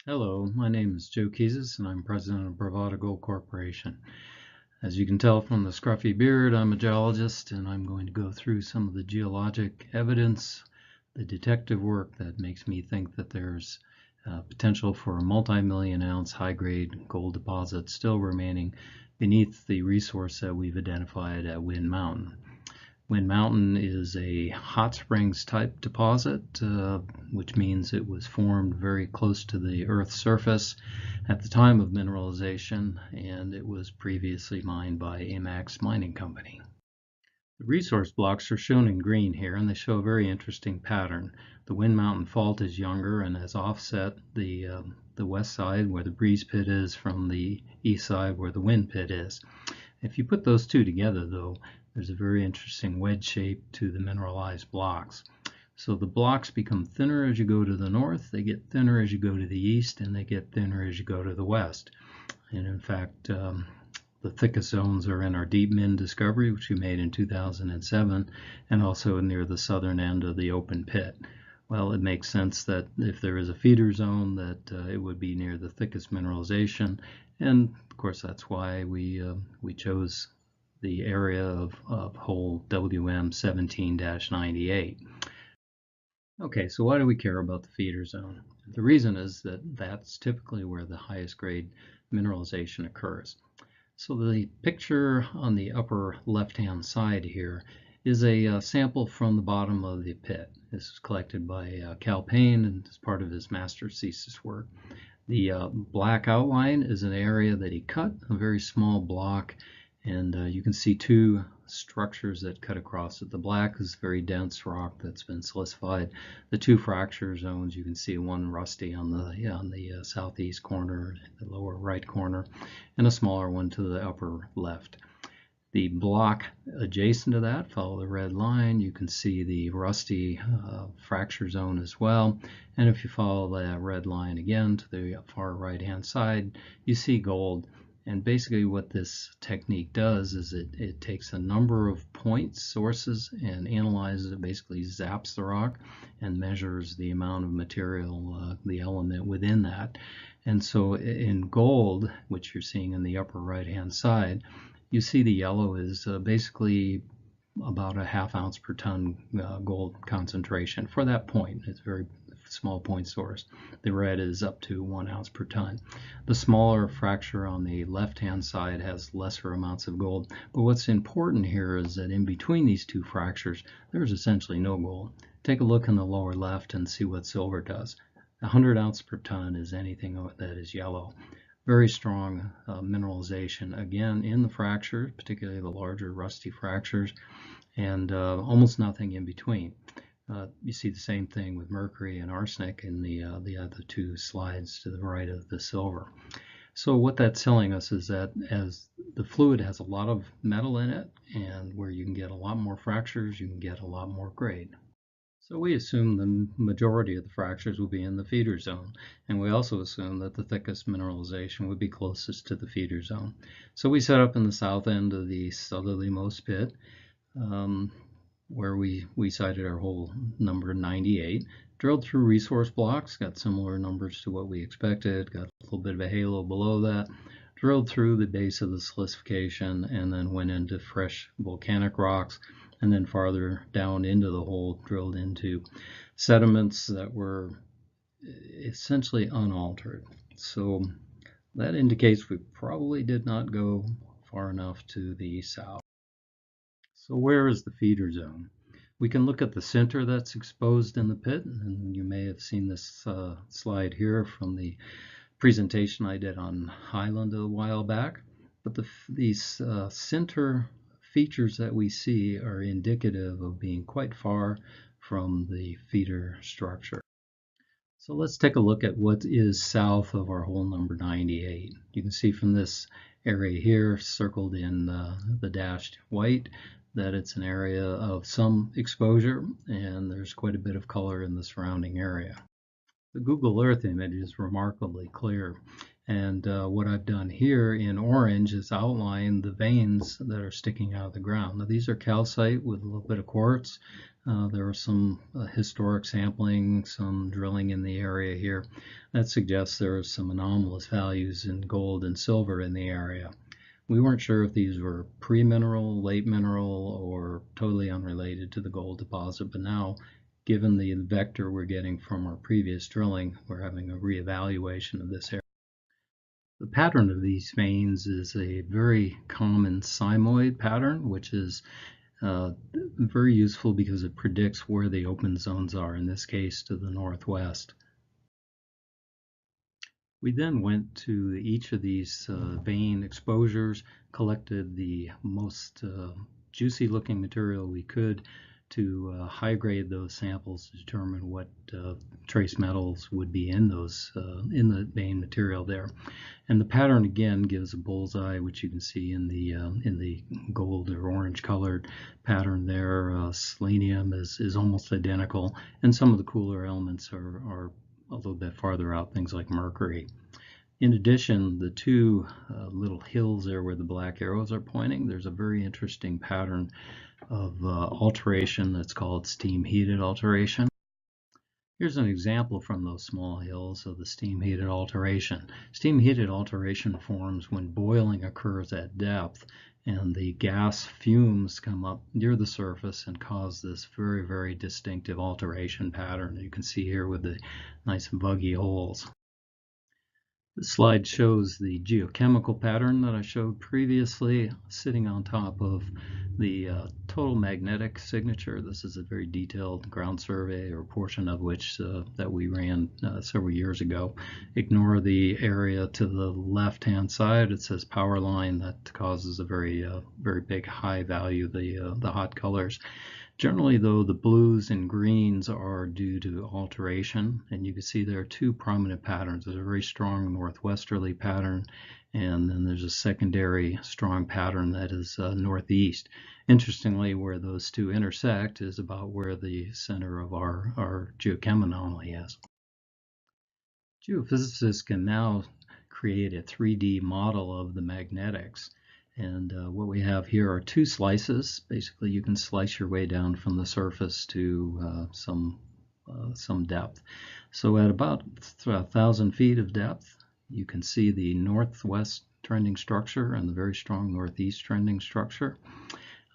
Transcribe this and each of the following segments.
Hello, my name is Joe Kizis and I'm president of Bravada Gold Corporation. As you can tell from the scruffy beard, I'm a geologist and I'm going to go through some of the geologic evidence, the detective work that makes me think that there's potential for a multi-million ounce high-grade gold deposit still remaining beneath the resource that we've identified at Wind Mountain. Wind Mountain is a hot springs type deposit, which means it was formed very close to the Earth's surface at the time of mineralization, and it was previously mined by Amax Mining Company. The resource blocks are shown in green here, and they show a very interesting pattern. The Wind Mountain Fault is younger and has offset the west side where the Breeze Pit is from the east side where the Wind Pit is. If you put those two together, though, there's a very interesting wedge shape to the mineralized blocks. So the blocks become thinner as you go to the north, they get thinner as you go to the east, and they get thinner as you go to the west. And in fact, the thickest zones are in our Deep Min discovery, which we made in 2007, and also near the southern end of the open pit. Well, it makes sense that if there is a feeder zone, that it would be near the thickest mineralization, and of course that's why we chose the area of hole WM 17-98. Okay, so why do we care about the feeder zone? The reason is that that's typically where the highest grade mineralization occurs. So the picture on the upper left-hand side here is a sample from the bottom of the pit. This is collected by Cal Payne and as part of his master's thesis work. The black outline is an area that he cut, a very small block, and you can see two structures that cut across it. The black is very dense rock that's been silicified. The two fracture zones, you can see one rusty on the southeast corner, the lower right corner, and a smaller one to the upper left. The block adjacent to that, follow the red line, you can see the rusty fracture zone as well. And if you follow that red line again to the far right hand side, you see gold. And basically what this technique does is it takes a number of point sources and analyzes it, basically zaps the rock and measures the amount of material, the element within that. And so in gold, which you're seeing in the upper right hand side, you see the yellow is basically about a ½ ounce per ton gold concentration for that point. It's a very small point source. The red is up to 1 ounce per ton. The smaller fracture on the left-hand side has lesser amounts of gold. But what's important here is that in between these two fractures, there's essentially no gold. Take a look in the lower left and see what silver does. 100 ounce per ton is anything that is yellow. Very strong mineralization, again, in the fractures, particularly the larger rusty fractures, and almost nothing in between. You see the same thing with mercury and arsenic in the other two slides to the right of the silver. So what that's telling us is that as the fluid has a lot of metal in it, and where you can get a lot more fractures, you can get a lot more grade. So we assume the majority of the fractures will be in the feeder zone, and we also assume that the thickest mineralization would be closest to the feeder zone. So we set up in the south end of the southerlymost pit, where we cited our hole number 98, drilled through resource blocks, got similar numbers to what we expected, got a little bit of a halo below that, drilled through the base of the silicification, and then went into fresh volcanic rocks, and then farther down into the hole drilled into sediments that were essentially unaltered. So that indicates we probably did not go far enough to the south. So where is the feeder zone? We can look at the center that's exposed in the pit, and you may have seen this slide here from the presentation I did on Highland a while back. But these center features that we see are indicative of being quite far from the feeder structure. So let's take a look at what is south of our hole number 98. You can see from this area here circled in the dashed white that it's an area of some exposure, and there's quite a bit of color in the surrounding area. The Google Earth image is remarkably clear, and what I've done here in orange is outline the veins that are sticking out of the ground. Now these are calcite with a little bit of quartz. There are some historic sampling, some drilling in the area here that suggests there are some anomalous values in gold and silver in the area. We weren't sure if these were pre-mineral, late mineral, or totally unrelated to the gold deposit, but now, given the vector we're getting from our previous drilling, we're having a reevaluation of this area. The pattern of these veins is a very common cymoid pattern, which is very useful because it predicts where the open zones are, in this case to the northwest. We then went to each of these vein exposures, collected the most juicy looking material we could to high grade those samples to determine what trace metals would be in those in the vein material there. And the pattern again gives a bullseye, which you can see in the gold or orange colored pattern there. Selenium is almost identical, and some of the cooler elements are a little bit farther out, things like mercury. In addition, the two little hills there where the black arrows are pointing, there's a very interesting pattern of alteration that's called steam heated alteration. Here's an example from those small hills of the steam heated alteration. Steam heated alteration forms when boiling occurs at depth and the gas fumes come up near the surface and cause this very, very distinctive alteration pattern. You can see here with the nice buggy holes. The slide shows the geochemical pattern that I showed previously, sitting on top of the total magnetic signature. This is a very detailed ground survey, or portion of which that we ran several years ago. Ignore the area to the left-hand side. It says power line. That causes a very big high value, the hot colors. Generally, though, the blues and greens are due to alteration, and you can see there are two prominent patterns. There's a very strong northwesterly pattern, and then there's a secondary strong pattern that is northeast. Interestingly, where those two intersect is about where the center of our geochem anomaly is. Geophysicists can now create a 3D model of the magnetics. And what we have here are two slices. Basically, you can slice your way down from the surface to some depth. So at about 1,000 feet of depth, you can see the northwest trending structure and the very strong northeast trending structure.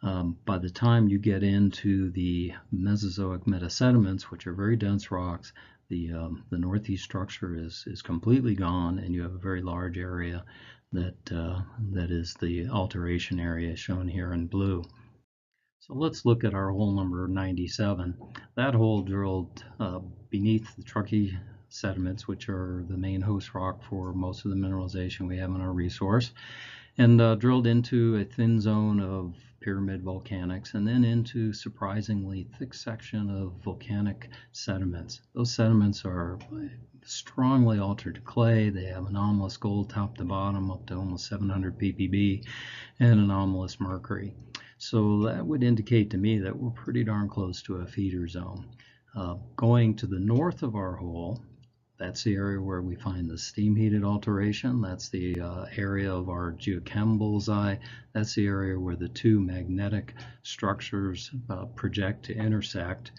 By the time you get into the Mesozoic metasediments, which are very dense rocks, the northeast structure is completely gone, and you have a very large area that is the alteration area shown here in blue. So let's look at our hole number 97. That hole drilled beneath the Truckee sediments, which are the main host rock for most of the mineralization we have in our resource, and drilled into a thin zone of pyramid volcanics, and then into surprisingly thick section of volcanic sediments. Those sediments are strongly altered clay. They have anomalous gold top to bottom, up to almost 700 ppb, and anomalous mercury. So that would indicate to me that we're pretty darn close to a feeder zone. Going to the north of our hole, that's the area where we find the steam heated alteration. That's the area of our geochem bullseye. That's the area where the two magnetic structures project to intersect.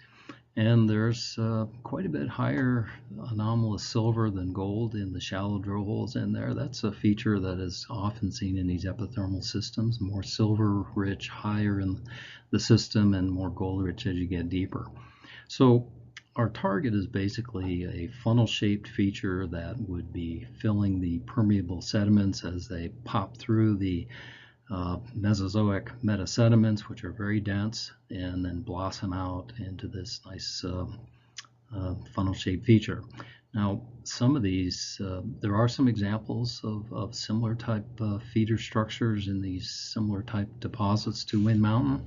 And there's quite a bit higher anomalous silver than gold in the shallow drill holes in there. That's a feature that is often seen in these epithermal systems, more silver rich higher in the system and more gold rich as you get deeper. So our target is basically a funnel-shaped feature that would be filling the permeable sediments as they pop through the Mesozoic metasediments, which are very dense, and then blossom out into this nice funnel-shaped feature. Now, some of these, there are some examples of similar type feeder structures in these similar type deposits to Wind Mountain.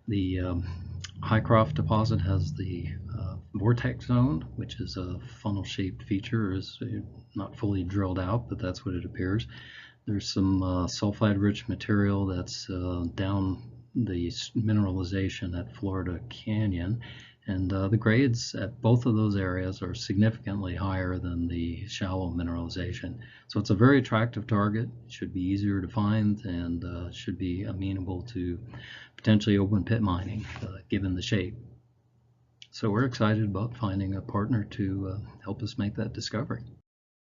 The Highcroft deposit has the vortex zone, which is a funnel-shaped feature. Is not fully drilled out, but that's what it appears. There's some sulfide-rich material that's down the mineralization at Florida Canyon, and the grades at both of those areas are significantly higher than the shallow mineralization. So it's a very attractive target. It should be easier to find and should be amenable to potentially open pit mining, given the shape. So we're excited about finding a partner to help us make that discovery.